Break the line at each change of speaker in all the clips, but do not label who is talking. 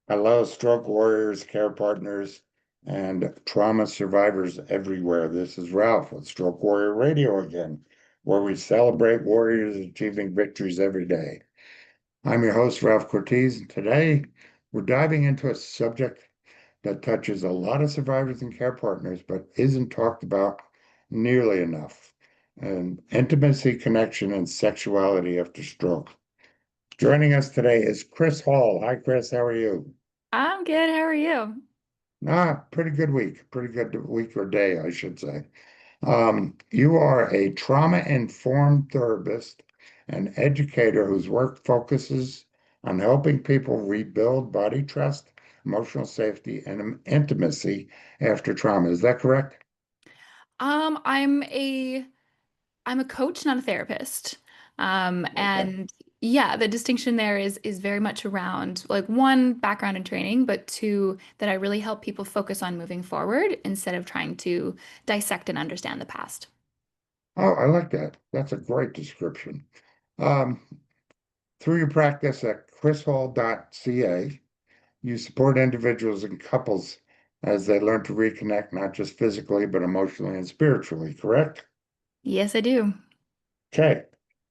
Hello, stroke warriors, care partners, and trauma survivors everywhere. This is Ralph with Stroke Warrior Radio again, where we celebrate warriors achieving victories every day. I'm your host, Ralph Cortese, and today we're diving into a subject that touches a lot of survivors and care partners, but isn't talked about nearly enough. And intimacy, connection, and sexuality after stroke. Joining us today is Kris Hall. Hi, Kris. How are you?
I'm good. How are you?
Pretty good week. Pretty good week or day, I should say. You are a trauma-informed therapist and educator whose work focuses on helping people rebuild body trust, emotional safety, and intimacy after trauma. Is that correct?
Um, I'm a I'm a coach, not a therapist.
Okay.
And yeah, the distinction there is very much around like one, background and training, but two, that I really help people focus on moving forward instead of trying to dissect and understand the past.
Oh, I like that. That's a great description. Um, Through your practice at chrishall.ca, you support individuals and couples as they learn to reconnect not just physically, but emotionally and spiritually, correct?
Yes, I do.
Okay.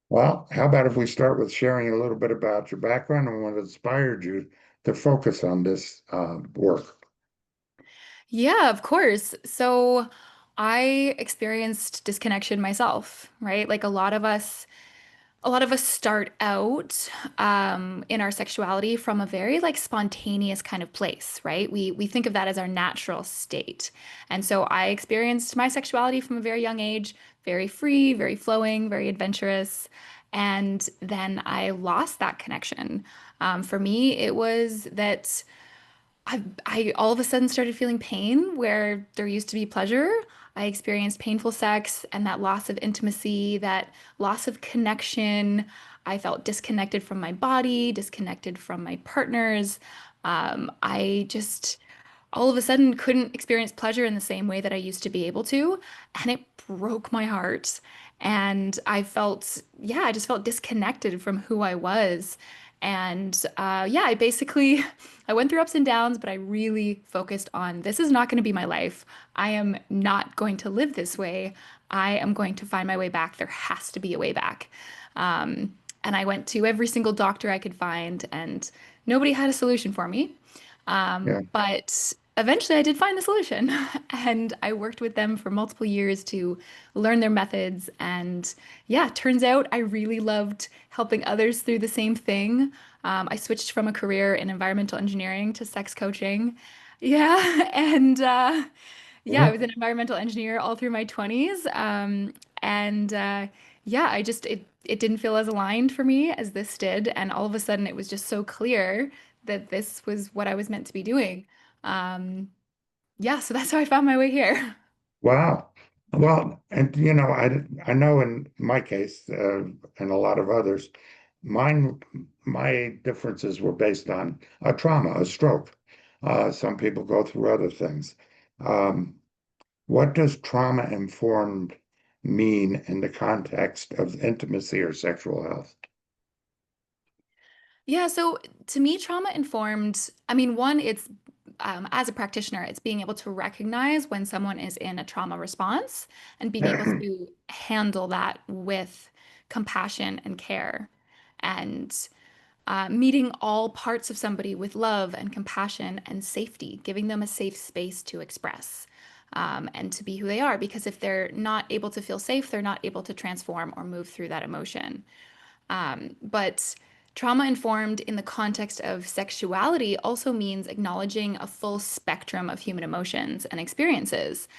Well, how about if we start with sharing a little bit about your background and what inspired you to focus on this work?
Yeah, of course. So I experienced disconnection myself, right? Like a lot of us start out in our sexuality from a very like spontaneous kind of place, right? We think of that as our natural state. And so I experienced my sexuality from a very young age, very free, very flowing, very adventurous. And then I lost that connection. For me, it was that I all of a sudden started feeling pain where there used to be pleasure. I experienced painful sex and that loss of intimacy, that loss of connection. I felt disconnected from my body, disconnected from my partners. I just all of a sudden couldn't experience pleasure in the same way that I used to be able to, and it broke my heart. And I felt, yeah, I just felt disconnected from who I was. And yeah, I went through ups and downs, but I really focused on this is not going to be my life. I am not going to live this way. I am going to find my way back. There has to be a way back. And I went to every single doctor I could find, and nobody had a solution for me.
Yeah.
But eventually I did find the solution and I worked with them for multiple years to learn their methods. And yeah, turns out I really loved helping others through the same thing. I switched from a career in environmental engineering to sex coaching. Yeah. And yeah, I
Yeah.
was an environmental engineer all through my 20s. And yeah, it didn't feel as aligned for me as this did. And all of a sudden it was just so clear that this was what I was meant to be doing. Um, yeah, so that's how I found my way here.
Wow. Well, and I know in my case, and a lot of others, mine, my differences were based on a trauma, a stroke. Some people go through other things. Um, what does trauma informed mean in the context of intimacy or sexual health?
Yeah, so to me, trauma informed, I mean, one, it's as a practitioner, it's being able to recognize when someone is in a trauma response and being able to handle that with compassion and care and meeting all parts of somebody with love and compassion and safety, giving them a safe space to express and to be who they are. Because if they're not able to feel safe, they're not able to transform or move through that emotion. But trauma informed in the context of sexuality also means acknowledging a full spectrum of human emotions and experiences,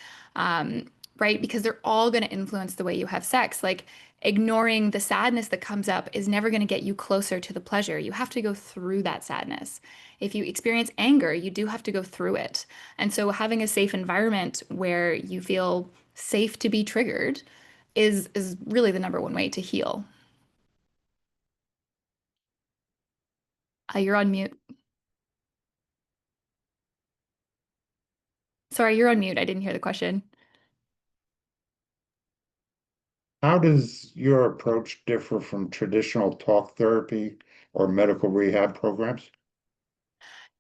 right? Because they're all going to influence the way you have sex. Like ignoring the sadness that comes up is never going to get you closer to the pleasure. You have to go through that sadness. If you experience anger, you do have to go through it. And so having a safe environment where you feel safe to be triggered is really the number one way to heal. You're on mute. Sorry, you're on mute. I didn't hear the question.
How does your approach differ from traditional talk therapy or medical rehab programs?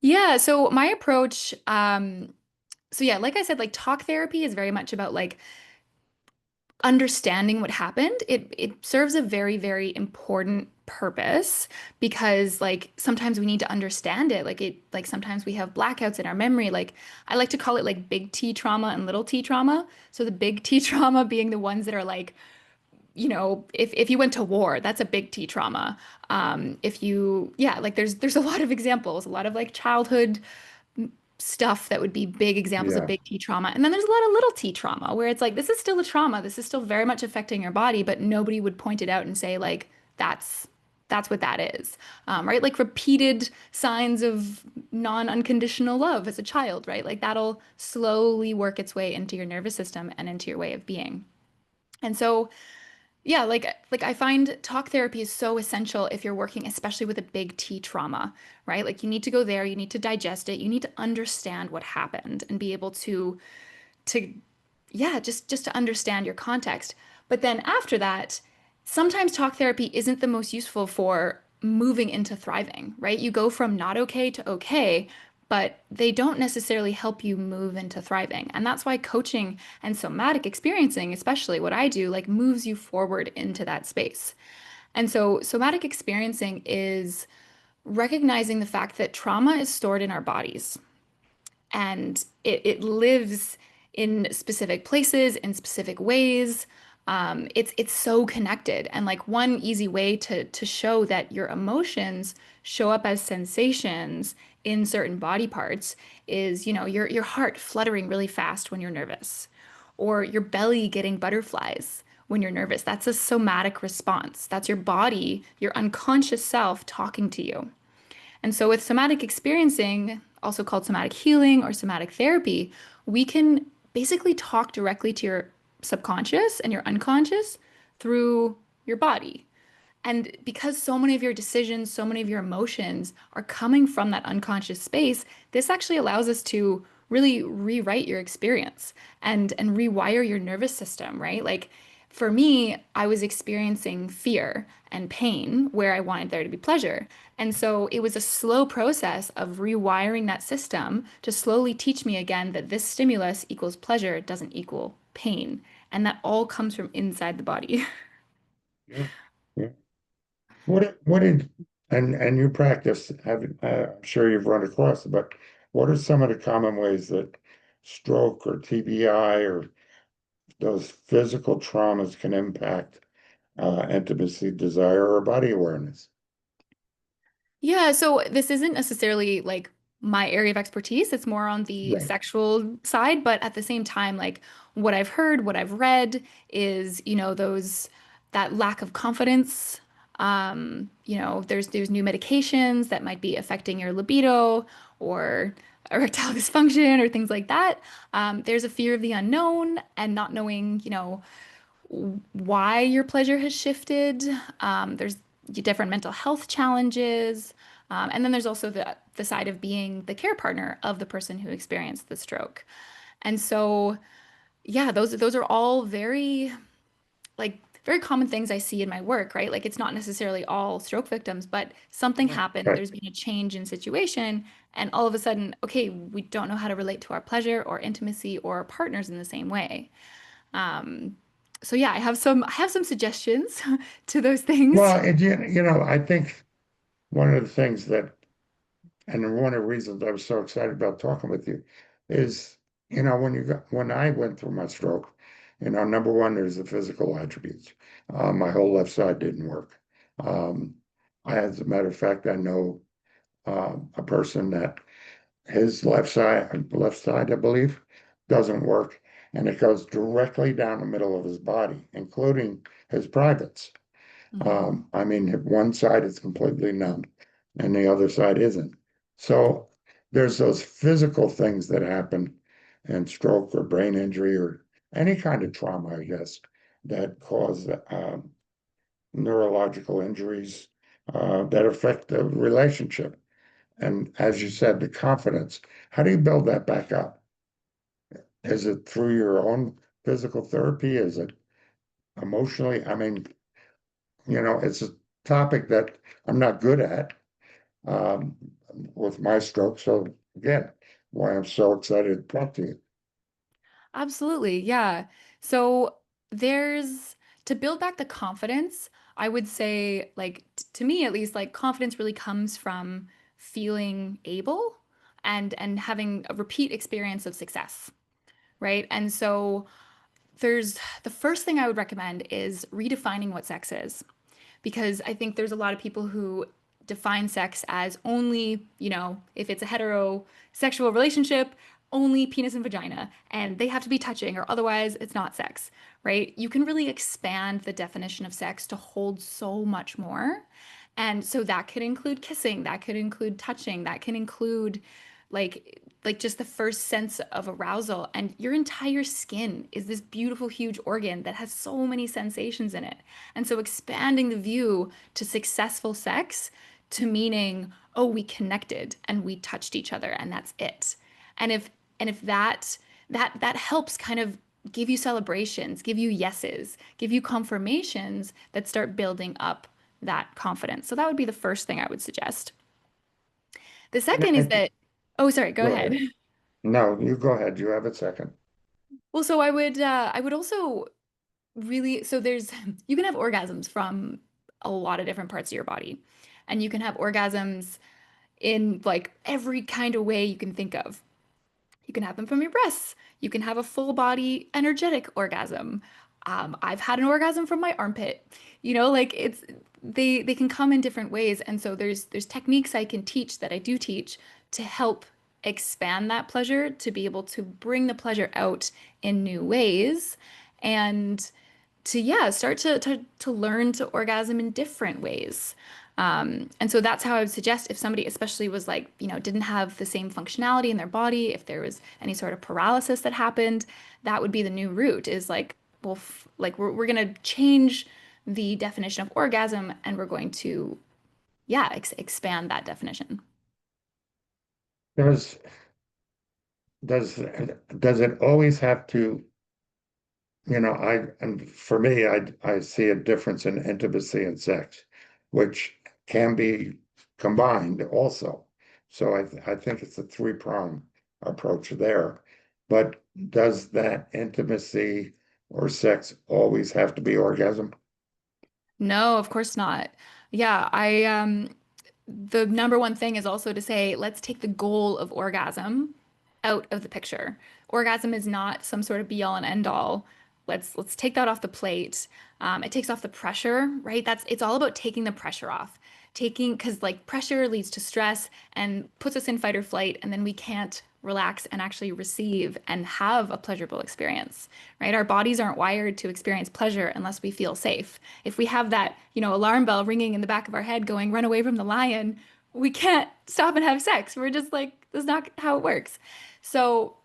Yeah, so my approach, so yeah, like I said, like talk therapy is very much about like understanding what happened. It serves a very, very important purpose because like sometimes we need to understand it. Like sometimes we have blackouts in our memory. Like I like to call it like big T trauma and little T trauma. So the big T trauma being the ones that are like, if you went to war, that's a big T trauma. If you, yeah, like there's a lot of examples, a lot of like childhood stuff that would be big examples of
Yeah,
big T trauma. And then there's a lot of little T trauma where it's like, this is still a trauma. This is still very much affecting your body, but nobody would point it out and say, like, that's that's what that is. Right? Like repeated signs of non-unconditional love as a child, right? Like that'll slowly work its way into your nervous system and into your way of being. And so yeah, like I find talk therapy is so essential if you're working especially with a big T trauma, right? Like you need to go there, you need to digest it, you need to understand what happened and be able to yeah, just to understand your context. But then after that, sometimes talk therapy isn't the most useful for moving into thriving, right? You go from not okay to okay, but they don't necessarily help you move into thriving. And that's why coaching and somatic experiencing, especially what I do, like moves you forward into that space. And so somatic experiencing is recognizing the fact that trauma is stored in our bodies and it lives in specific places in specific ways. It's so connected, and like one easy way to show that your emotions show up as sensations in certain body parts is, your heart fluttering really fast when you're nervous, or your belly getting butterflies when you're nervous. That's a somatic response. That's your body, your unconscious self talking to you. And so with somatic experiencing, also called somatic healing or somatic therapy, we can basically talk directly to your subconscious and your unconscious through your body. And because so many of your decisions, so many of your emotions are coming from that unconscious space, this actually allows us to really rewrite your experience and rewire your nervous system, right? Like for me, I was experiencing fear and pain where I wanted there to be pleasure. And so it was a slow process of rewiring that system to slowly teach me again that this stimulus equals pleasure doesn't equal pain. And that all comes from inside the body.
yeah, yeah. What did and you practice? I'm sure you've run across it, but what are some of the common ways that stroke or TBI or those physical traumas can impact intimacy, desire, or body awareness?
Yeah, so this isn't necessarily like my area of expertise. It's more on the
Right.
sexual side, but at the same time, like what I've heard, what I've read is, those that lack of confidence. There's new medications that might be affecting your libido or erectile dysfunction or things like that. There's a fear of the unknown and not knowing, why your pleasure has shifted. There's different mental health challenges. And then there's also the side of being the care partner of the person who experienced the stroke. And so, yeah, those are all very common things I see in my work, right? Like it's not necessarily all stroke victims, but something happened,
Right.
there's been a change in situation, and all of a sudden, okay, we don't know how to relate to our pleasure or intimacy or our partners in the same way. Um, so yeah, I have some suggestions to those things.
Well, I think one of the things that, and one of the reasons I was so excited about talking with you is, when I went through my stroke, number one, there's the physical attributes. My whole left side didn't work. Um, as a matter of fact, I know a person that his left side, I believe, doesn't work, and it goes directly down the middle of his body, including his privates.
Mhm.
I mean, if one side is completely numb and the other side isn't. So there's those physical things that happen in stroke or brain injury or any kind of trauma, I guess, that cause neurological injuries that affect the relationship. And as you said, the confidence. How do you build that back up? Is it through your own physical therapy? Is it emotionally? I mean, it's a topic that I'm not good at. Um, with my stroke. So again, why I'm so excited to talk to you.
Absolutely. Yeah. So there's to build back the confidence, I would say, like, to me at least, like, confidence really comes from feeling able and having a repeat experience of success, right? And so there's the first thing I would recommend is redefining what sex is because I think there's a lot of people who define sex as only, if it's a heterosexual relationship, only penis and vagina, and they have to be touching, or otherwise it's not sex, right? You can really expand the definition of sex to hold so much more. And so that could include kissing, that could include touching, that can include like just the first sense of arousal, and your entire skin is this beautiful huge organ that has so many sensations in it. And so expanding the view to successful sex to meaning, oh, we connected and we touched each other and that's it. And if that helps kind of give you celebrations, give you yeses, give you confirmations that start building up that confidence. So that would be the first thing I would suggest. The
And
second is that, oh, sorry, go
go
ahead.
ahead. No, you go ahead. You have a second.
Well, so I would also really, so there's you can have orgasms from a lot of different parts of your body. And you can have orgasms in like every kind of way you can think of. You can have them from your breasts. You can have a full body energetic orgasm. I've had an orgasm from my armpit. Like they can come in different ways. And so there's techniques I can teach that I do teach to help expand that pleasure, to be able to bring the pleasure out in new ways and to yeah start to learn to orgasm in different ways. And so that's how I would suggest if somebody especially was like, didn't have the same functionality in their body, if there was any sort of paralysis that happened, that would be the new route is like, well, like we're going to change the definition of orgasm and we're going to, yeah, expand that definition.
Does does does it always have to, and for me, I see a difference in intimacy and sex, which can be combined also. So I think it's a three-prong approach there. But does that intimacy or sex always have to be orgasm?
No, of course not. Yeah, the number one thing is also to say, let's take the goal of orgasm out of the picture. Orgasm is not some sort of be all and end all. Let's take that off the plate. It takes off the pressure, right? It's all about taking the pressure off. Because like pressure leads to stress and puts us in fight or flight, and then we can't relax and actually receive and have a pleasurable experience, right? Our bodies aren't wired to experience pleasure unless we feel safe. If we have that, alarm bell ringing in the back of our head going, run away from the lion, we can't stop and have sex. We're just like, that's not how it works. So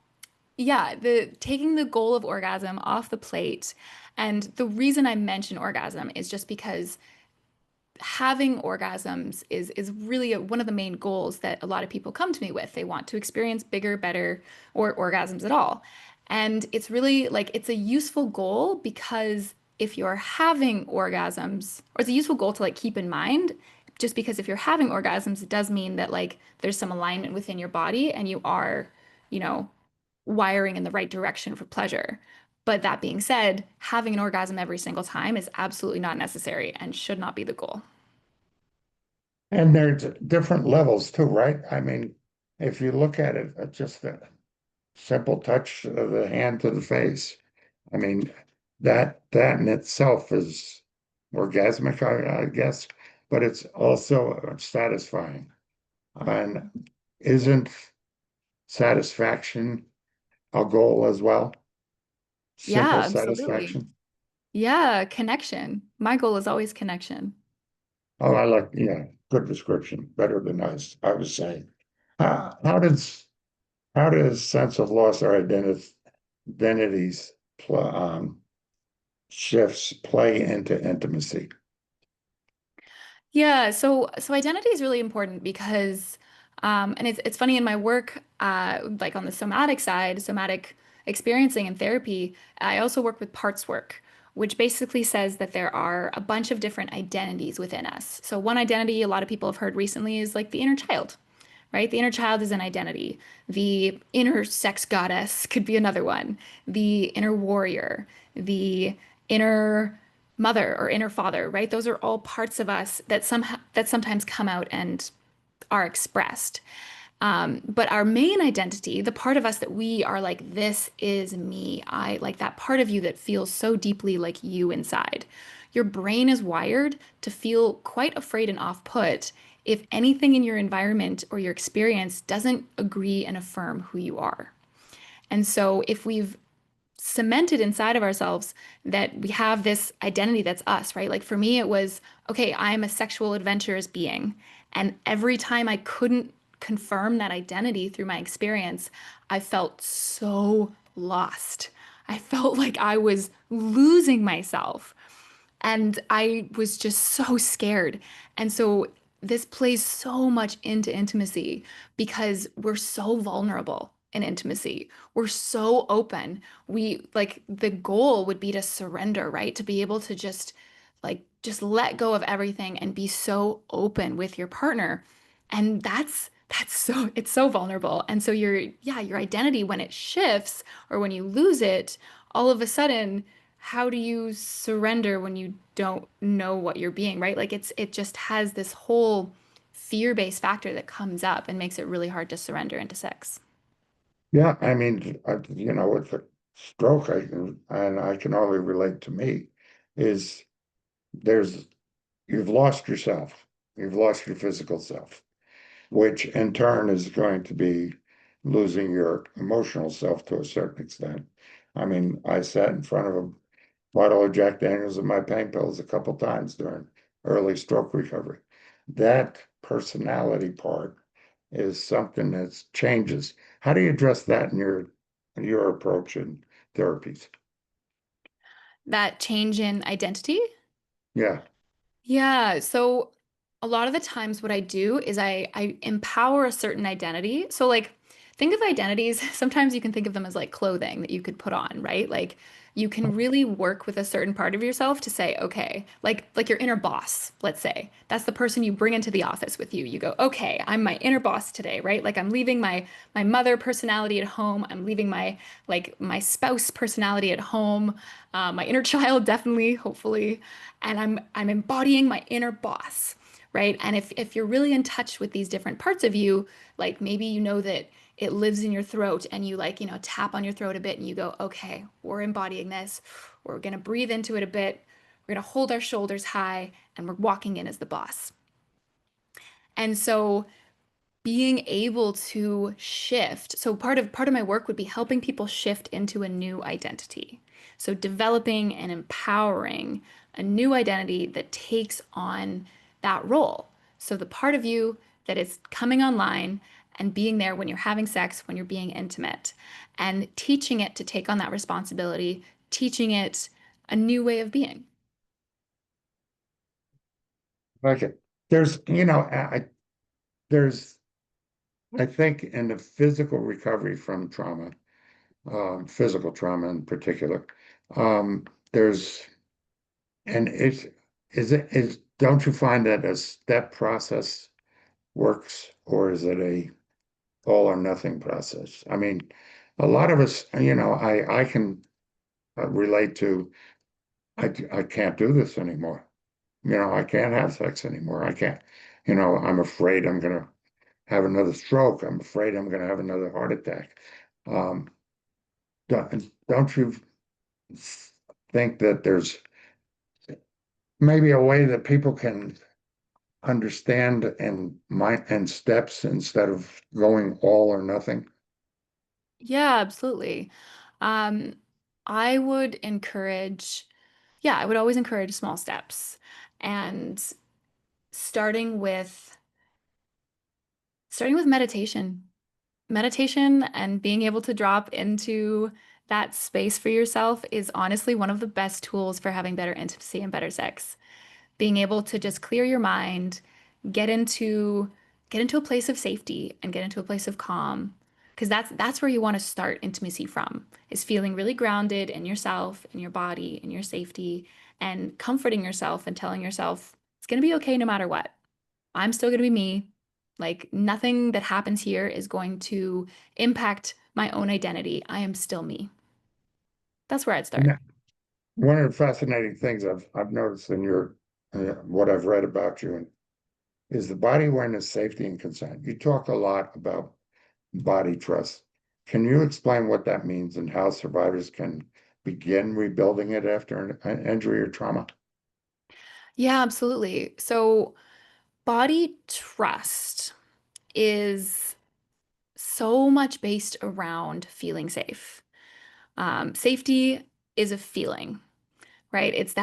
yeah, the taking the goal of orgasm off the plate. And the reason I mention orgasm is just because having orgasms is really one of the main goals that a lot of people come to me with. They want to experience bigger, better, or orgasms at all. And it's really like it's a useful goal because if you're having orgasms, or it's a useful goal to like keep in mind, just because if you're having orgasms, it does mean that like there's some alignment within your body and you are, you know, wiring in the right direction for pleasure. But that being said, having an orgasm every single time is absolutely not necessary and should not be the goal.
And there's different levels too, right? I mean, if you look at it, just a simple touch of the hand to the face. I mean, that in itself is orgasmic, I guess, but it's also satisfying. And isn't satisfaction a goal as well?
Yeah,
Simple
absolutely.
satisfaction.
Yeah, connection. My goal is always connection.
Oh, I like, yeah, good description, better than nice, I was saying. How does sense of loss or identities shifts play into intimacy?
Yeah, so identity is really important because and it's funny in my work like on the somatic side, somatic experiencing and therapy, I also work with parts work, which basically says that there are a bunch of different identities within us. So one identity a lot of people have heard recently is like the inner child, right? The inner child is an identity. The inner sex goddess could be another one. The inner warrior, the inner mother or inner father, right? Those are all parts of us that sometimes come out and are expressed. But our main identity, the part of us that we are like, this is me, I like that part of you that feels so deeply like you inside. Your brain is wired to feel quite afraid and off-put if anything in your environment or your experience doesn't agree and affirm who you are. And so if we've cemented inside of ourselves that we have this identity that's us, right? Like for me, it was, okay, I'm a sexual adventurous being. And every time I couldn't confirm that identity through my experience, I felt so lost. I felt like I was losing myself. And I was just so scared. And so this plays so much into intimacy because we're so vulnerable in intimacy. We're so open. We like the goal would be to surrender, right? To be able to just let go of everything and be so open with your partner. And that's so it's so vulnerable. And so your identity when it shifts or when you lose it, all of a sudden how do you surrender when you don't know what you're being, right? Like it just has this whole fear-based factor that comes up and makes it really hard to surrender into sex.
Yeah, I mean, with a stroke, and I can only relate to me, is there's you've lost yourself. You've lost your physical self, which in turn is going to be losing your emotional self to a certain extent. I mean, I sat in front of a bottle of Jack Daniels and my pain pills a couple times during early stroke recovery. That personality part is something that changes. How do you address that in your approach in therapies?
That change in identity.
Yeah.
Yeah, so a lot of the times what I do is I empower a certain identity. So like think of identities, sometimes you can think of them as like clothing that you could put on, right? Like you can really work with a certain part of yourself to say, okay, like your inner boss, let's say. That's the person you bring into the office with you. You go, "Okay, I'm my inner boss today," right? Like I'm leaving my mother personality at home. I'm leaving my spouse personality at home. My inner child definitely, hopefully and I'm embodying my inner boss, right? And if you're really in touch with these different parts of you, like maybe you know that it lives in your throat and you like, tap on your throat a bit and you go, okay, we're embodying this. We're gonna breathe into it a bit. We're gonna hold our shoulders high and we're walking in as the boss. And so being able to shift. So part of my work would be helping people shift into a new identity. So developing and empowering a new identity that takes on that role. So the part of you that is coming online and being there when you're having sex, when you're being intimate, and teaching it to take on that responsibility, teaching it a new way of being.
Okay. There's, there's, I think in the physical recovery from trauma, physical trauma in particular, there's, and don't you find that a step process works, or is it a all or nothing process? I mean, a lot of us, I can relate to, I can't do this anymore. I can't have sex anymore. I can't, I'm afraid I'm going to have another stroke. I'm afraid I'm going to have another heart attack. Um, don't you think that there's maybe a way that people can understand and steps instead of going all or nothing?
Yeah, absolutely. Um, I would encourage, yeah, I would always encourage small steps and starting with starting with meditation. Meditation and being able to drop into that space for yourself is honestly one of the best tools for having better intimacy and better sex. Being able to just clear your mind, get into get into a place of safety and get into a place of calm. Because that's where you want to start intimacy from, is feeling really grounded in yourself, in your body, in your safety, and comforting yourself and telling yourself it's gonna be okay no matter what. I'm still gonna be me. Like nothing that happens here is going to impact my own identity. I am still me. That's where I'd start.
Now, one of the fascinating things I've noticed in your what I've read about you and is the body awareness, safety, and consent. You talk a lot about body trust. Can you explain what that means and how survivors can begin rebuilding it after an injury or trauma?
Yeah, absolutely. So, body trust is so much based around feeling safe. Safety is a feeling, right? It's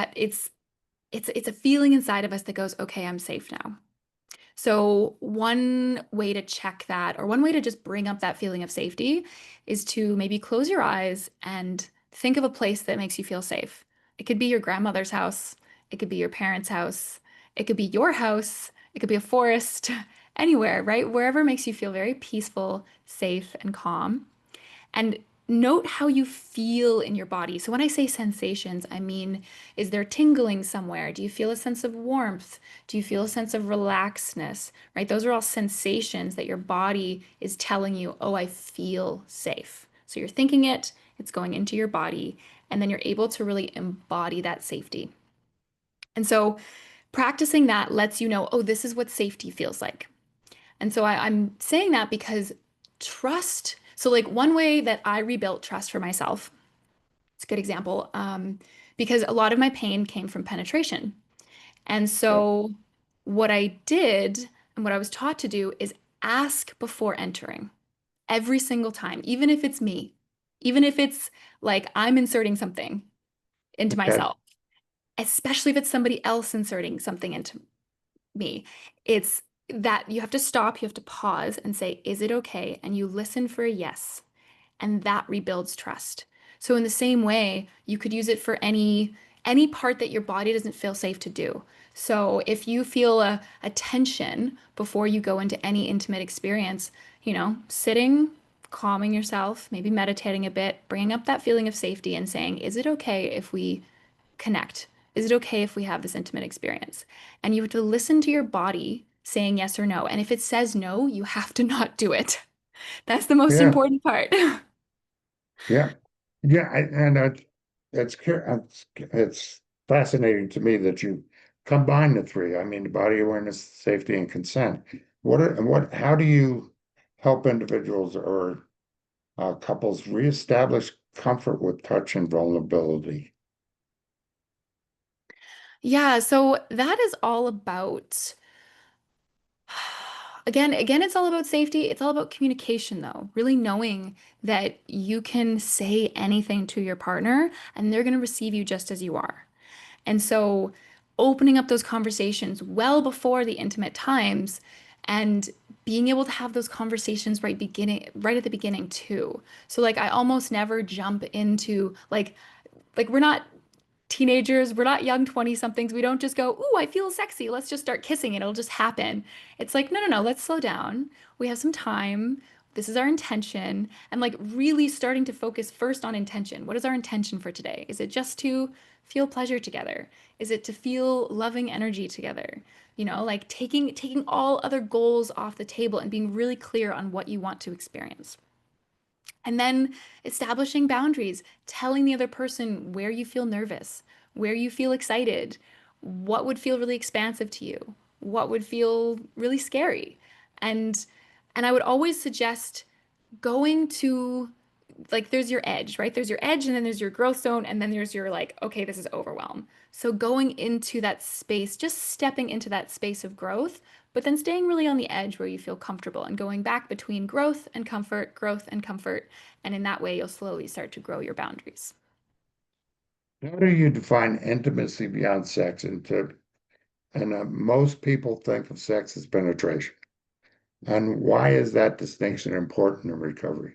a feeling inside of us that goes, okay, I'm safe now. So, one way to check that, or one way to just bring up that feeling of safety, is to maybe close your eyes and think of a place that makes you feel safe. It could be your grandmother's house, it could be your parents' house, it could be your house, it could be a forest, anywhere, right? Wherever makes you feel very peaceful, safe, and calm. And note how you feel in your body. So when I say sensations, I mean, is there tingling somewhere? Do you feel a sense of warmth? Do you feel a sense of relaxedness? Right? Those are all sensations that your body is telling you, oh, I feel safe. So you're thinking it, it's going into your body, and then you're able to really embody that safety. And so practicing that lets you know, oh, this is what safety feels like. And so I'm saying that because trust. So, like, one way that I rebuilt trust for myself, it's a good example, because a lot of my pain came from penetration. And
Yeah.
so, what I did and what I was taught to do is ask before entering every single time, even if it's me, even if it's like I'm inserting something into
Okay.
myself, especially if it's somebody else inserting something into me. It's that you have to stop, you have to pause and say, is it okay? And you listen for a yes. And that rebuilds trust. So in the same way, you could use it for any part that your body doesn't feel safe to do. So if you feel a tension before you go into any intimate experience, sitting, calming yourself, maybe meditating a bit, bringing up that feeling of safety and saying, is it okay if we connect? Is it okay if we have this intimate experience? And you have to listen to your body saying yes or no. And if it says no, you have to not do it. That's the most
Yeah.
important part.
Yeah. Yeah. It's fascinating to me that you combine the three. I mean, body awareness, safety, and consent. How do you help individuals or couples reestablish comfort with touch and vulnerability?
Yeah, so that is all about again, it's all about safety. It's all about communication, though. Really knowing that you can say anything to your partner and they're going to receive you just as you are. And so opening up those conversations well before the intimate times and being able to have those conversations right at the beginning too. So like I almost never jump into like we're not teenagers, we're not young 20 somethings. We don't just go, "Ooh, I feel sexy. Let's just start kissing. It'll just happen." It's like, "No, no, no, let's slow down. We have some time. This is our intention." And like really starting to focus first on intention. What is our intention for today? Is it just to feel pleasure together? Is it to feel loving energy together? Like taking all other goals off the table and being really clear on what you want to experience. And then establishing boundaries, telling the other person where you feel nervous, where you feel excited, what would feel really expansive to you, what would feel really scary. And and I would always suggest going to like there's your edge, right? There's your edge and then there's your growth zone and then there's your like, okay, this is overwhelm. So going into that space, just stepping into that space of growth, but then staying really on the edge where you feel comfortable and going back between growth and comfort. And in that way, you'll slowly start to grow your boundaries.
How do you define intimacy beyond sex? Most people think of sex as penetration. And why is that distinction important in recovery?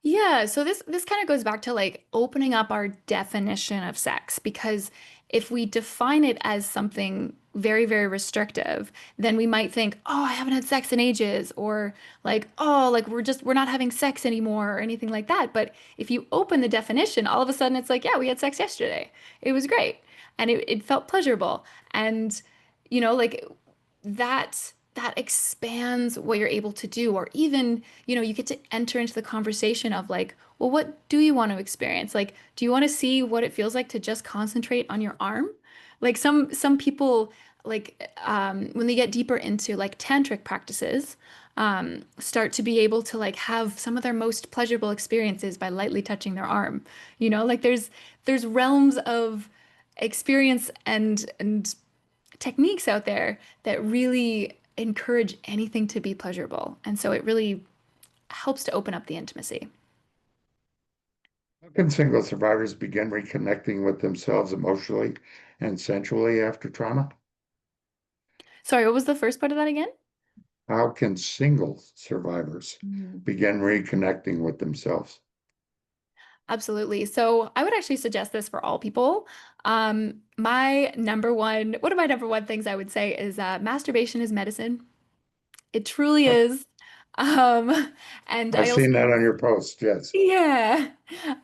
Yeah, so this kind of goes back to like opening up our definition of sex because if we define it as something very, very restrictive, then we might think, "Oh, I haven't had sex in ages," or like, "Oh, like we're not having sex anymore," or anything like that. But if you open the definition, all of a sudden it's like, "Yeah, we had sex yesterday. It was great and it felt pleasurable." And like that that expands what you're able to do. Or even, you get to enter into the conversation of like, well, what do you want to experience? Like, do you want to see what it feels like to just concentrate on your arm? Like some people, like when they get deeper into like tantric practices, start to be able to like have some of their most pleasurable experiences by lightly touching their arm. Like there's realms of experience and techniques out there that really encourage anything to be pleasurable. And so it really helps to open up the intimacy.
How can single survivors begin reconnecting with themselves emotionally and sensually after trauma?
Sorry, what was the first part of that again?
How can single survivors
Mhm.
begin reconnecting with themselves?
Absolutely. So I would actually suggest this for all people. One of my number one things I would say is masturbation is medicine. It truly
Oh,
is. Um, and
I've
I also
seen that
use,
on your post, yes.
yeah.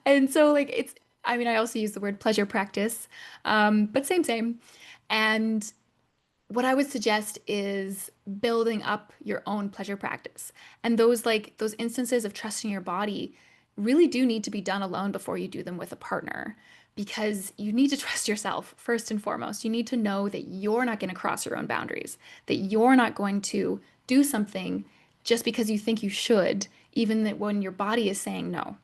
And so like I mean, I also use the word pleasure practice. But same. And what I would suggest is building up your own pleasure practice. And those instances of trusting your body really do need to be done alone before you do them with a partner because you need to trust yourself first and foremost. You need to know that you're not going to cross your own boundaries, that you're not going to do something just because you think you should, even that when your body is saying no.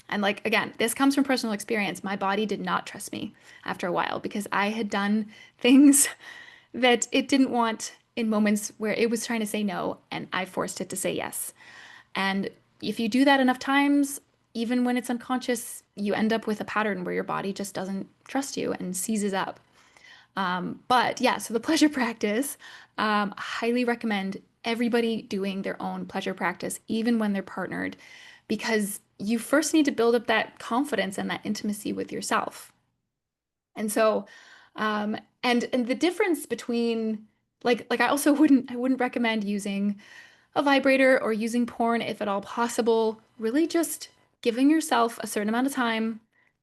And like again, this comes from personal experience. My body did not trust me after a while because I had done things that it didn't want in moments where it was trying to say no and I forced it to say yes. And if you do that enough times, even when it's unconscious, you end up with a pattern where your body just doesn't trust you and seizes up. But yeah, so the pleasure practice, highly recommend everybody doing their own pleasure practice, even when they're partnered, because you first need to build up that confidence and that intimacy with yourself. And so, um, and the difference between like I wouldn't recommend using a vibrator or using porn if at all possible. Really just giving yourself a certain amount of time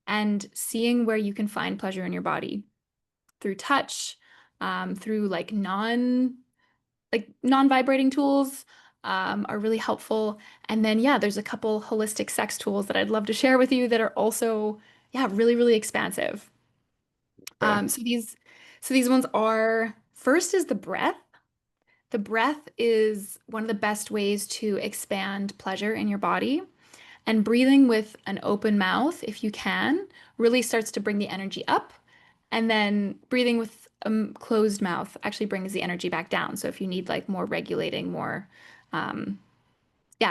and seeing where you can find pleasure in your body through touch, through like non-vibrating tools are really helpful. And then yeah, there's a couple holistic sex tools that I'd love to share with you that are also yeah, really, really expansive.
Okay.
So these ones are first is the breath. The breath is one of the best ways to expand pleasure in your body. And breathing with an open mouth, if you can, really starts to bring the energy up. And then breathing with a closed mouth actually brings the energy back down. So if you need like more regulating, um,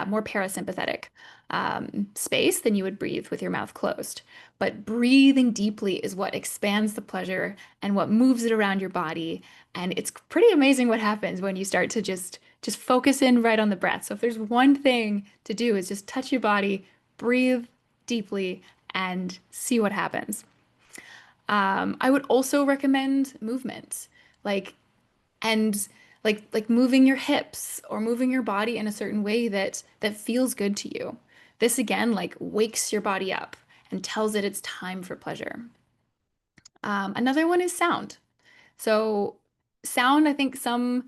more parasympathetic space, then you would breathe with your mouth closed. But breathing deeply is what expands the pleasure and what moves it around your body. And it's pretty amazing what happens when you start to just focus in right on the breath. So if there's one thing to do is just touch your body, breathe deeply, and see what happens. I would also recommend movement. Like and like moving your hips or moving your body in a certain way that feels good to you. This again like wakes your body up and tells it it's time for pleasure. Another one is sound. So sound, I think some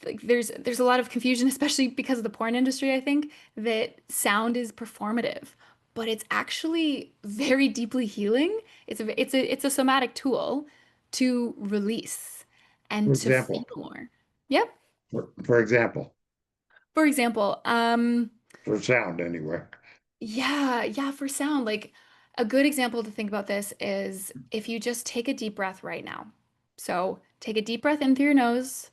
like there's a lot of confusion, especially because of the porn industry, I think, that sound is performative, but it's actually very deeply healing. It's a somatic tool to release
For
and to feel
example,
more. Yep.
for example,
For example,
for sound anyway.
yeah, for sound, like a good example to think about this is if you just take a deep breath right now. So take a deep breath in through your nose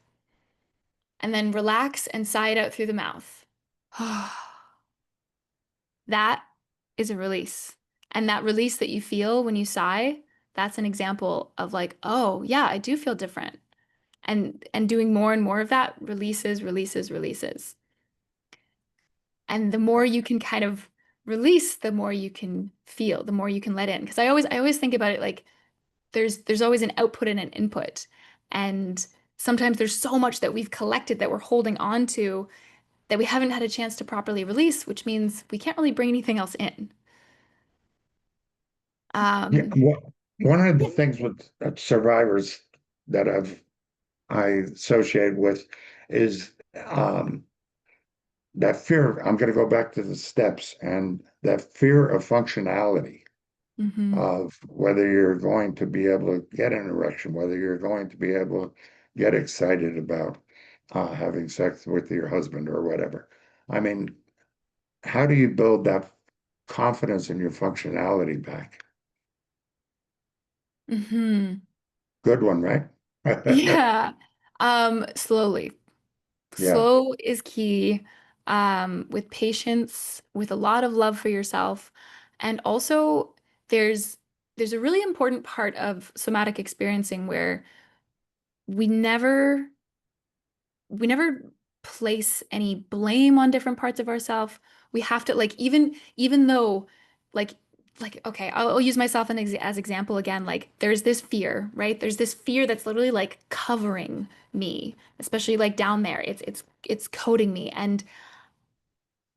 and then relax and sigh it out through the mouth. That is a release. And that release that you feel when you sigh, that's an example of like, oh, yeah, I do feel different. And doing more and more of that releases. And the more you can kind of release, the more you can feel, the more you can let in. Because I always think about it like there's always an output and an input. And sometimes there's so much that we've collected that we're holding on to that we haven't had a chance to properly release, which means we can't really bring anything else in.
Yeah,
Um,
one of the
yeah.
things with survivors that I associate with is that fear. I'm going to go back to the steps and that fear of functionality,
Hmm.
of whether you're going to be able to get an erection, whether you're going to be able to get excited about having sex with your husband or whatever. I mean, how do you build that confidence in your functionality back?
Hmm.
Good one, right?
Yeah. Slowly.
Yeah.
Slow is key. With patience, with a lot of love for yourself. And also there's there's a really important part of somatic experiencing where we never we never place any blame on different parts of ourselves. We have to like even though like okay, I'll use myself as example again. Like there's this fear, right? There's this fear that's literally like covering me, especially like down there. It's coating me, and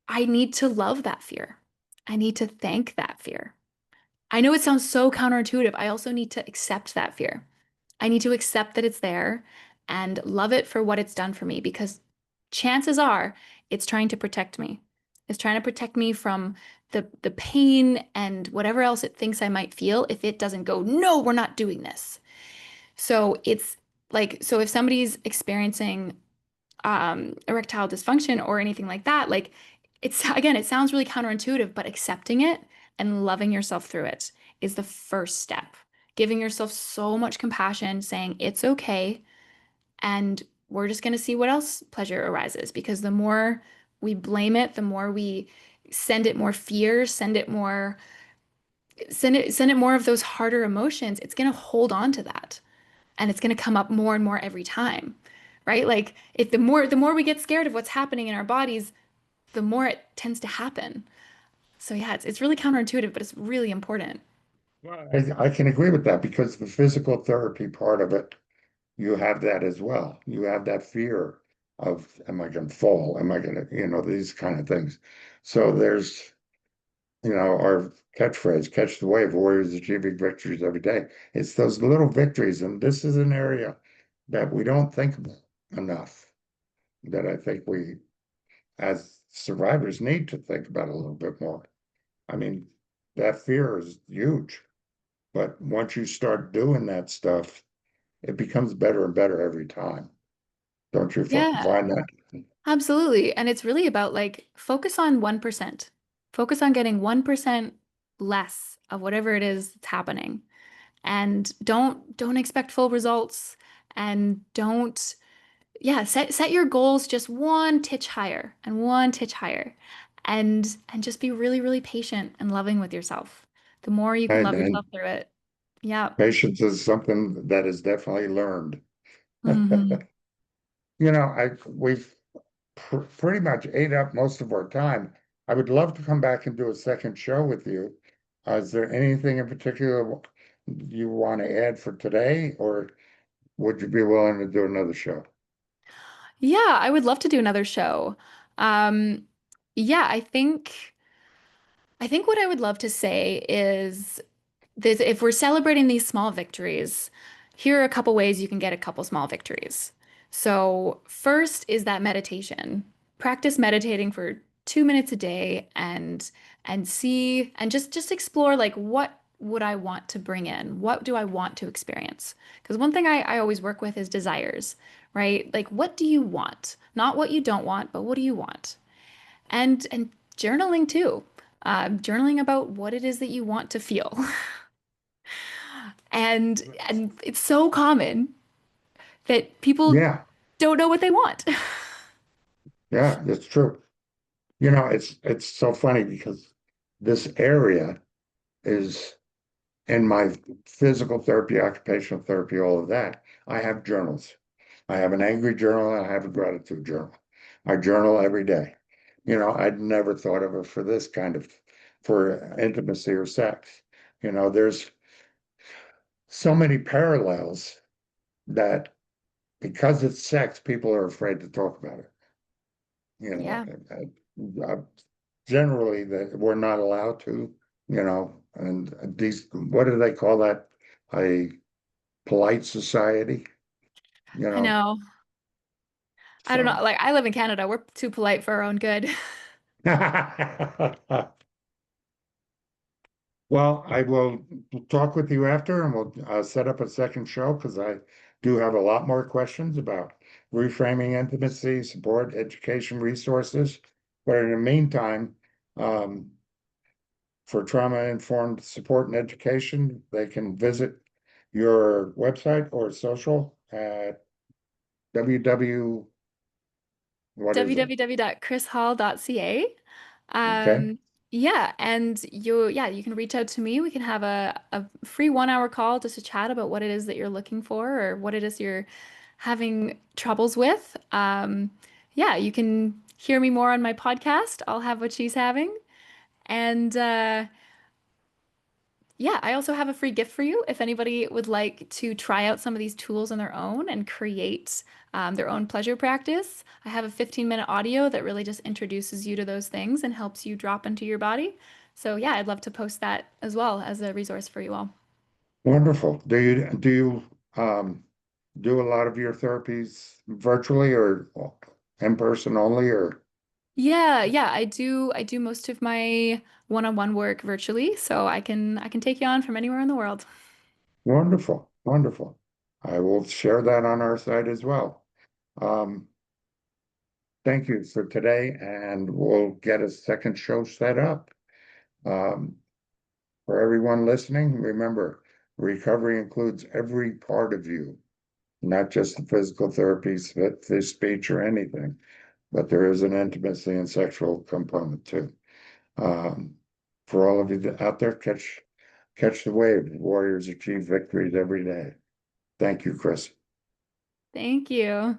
I need to love that fear. I need to thank that fear. I know it sounds so counterintuitive. I also need to accept that fear. I need to accept that it's there and love it for what it's done for me because chances are it's trying to protect me. It's trying to protect me from the pain and whatever else it thinks I might feel if it doesn't go, no, we're not doing this. So it's like, so if somebody's experiencing erectile dysfunction or anything like that, like it's again, it sounds really counterintuitive, but accepting it and loving yourself through it is the first step. Giving yourself so much compassion, saying it's okay, and we're just going to see what else pleasure arises. Because the more we blame it, the more we send it more fear, send it more of those harder emotions. It's going to hold on to that, and it's going to come up more and more every time, right? Like if the more we get scared of what's happening in our bodies, the more it tends to happen. So yeah, it's really counterintuitive, but it's really important.
Well, I can agree with that because the physical therapy part of it, you have that as well. You have that fear of, am I going to fall? Am I going to, these kind of things. So there's, our catchphrase, catch the wave, warriors achieving victories every day. It's those little victories. And this is an area that we don't think about enough, that I think we, as survivors, need to think about a little bit more. I mean, that fear is huge. But once you start doing that stuff, it becomes better and better every time. Don't you
Yeah,
find that?
absolutely. And it's really about like focus on 1%. Focus on getting 1% less of whatever it is that's happening. And don't expect full results, and don't yeah, set your goals just one titch higher and one titch higher. And just be really, really patient and loving with yourself. The more you can love
And
yourself through it. Yeah.
patience is something that is definitely learned.
Hmm.
We've pretty much ate up most of our time. I would love to come back and do a second show with you. Is there anything in particular you want to add for today, or would you be willing to do another show?
Yeah, I would love to do another show. Um, yeah, I think what I would love to say is this, if we're celebrating these small victories, here are a couple ways you can get a couple small victories. So, first is that meditation. Practice meditating for 2 minutes a day and see and just explore like what would I want to bring in? What do I want to experience? Because one thing I always work with is desires, right? Like what do you want? Not what you don't want, but what do you want? And journaling too. Journaling about what it is that you want to feel. And it's so common that people
Yeah,
don't know what they want.
yeah, that's true. It's so funny because this area is in my physical therapy, occupational therapy, all of that. I have journals. I have an angry journal and I have a gratitude journal. I journal every day. I'd never thought of it for this kind of for intimacy or sex. There's so many parallels that because it's sex, people are afraid to talk about it. You know,
Yeah,
generally that we're not allowed to, and these, what do they call that? A polite society, you
I
know.
know. I don't know.
So,
Like I live in Canada. We're too polite for our own good.
well, I will talk with you after and we'll set up a second show because I do have a lot more questions about reframing intimacy, support, education resources. But in the meantime, um, for trauma-informed support and education, they can visit your website or social at www, what is it?
www.krishall.ca.
Okay,
Um, yeah, and you can reach out to me. We can have a free 1 hour call just to chat about what it is that you're looking for or what it is you're having troubles with. Yeah, you can hear me more on my podcast. I'll have what she's having. And yeah, I also have a free gift for you if anybody would like to try out some of these tools on their own and create their own pleasure practice. I have a 15-minute audio that really just introduces you to those things and helps you drop into your body. So yeah, I'd love to post that as well as a resource for you all.
wonderful. Do you do a lot of your therapies virtually or in person only or
Yeah, I do most of my one-on-one work virtually, so I can take you on from anywhere in the world.
wonderful, wonderful. I will share that on our site as well. Um, thank you for today, and we'll get a second show set up. Um, for everyone listening, remember, recovery includes every part of you, not just the physical therapies, the speech or anything, but there is an intimacy and sexual component too. Um, for all of you out there, catch the wave. Warriors achieve victories every day. Thank you, Kris.
Thank you.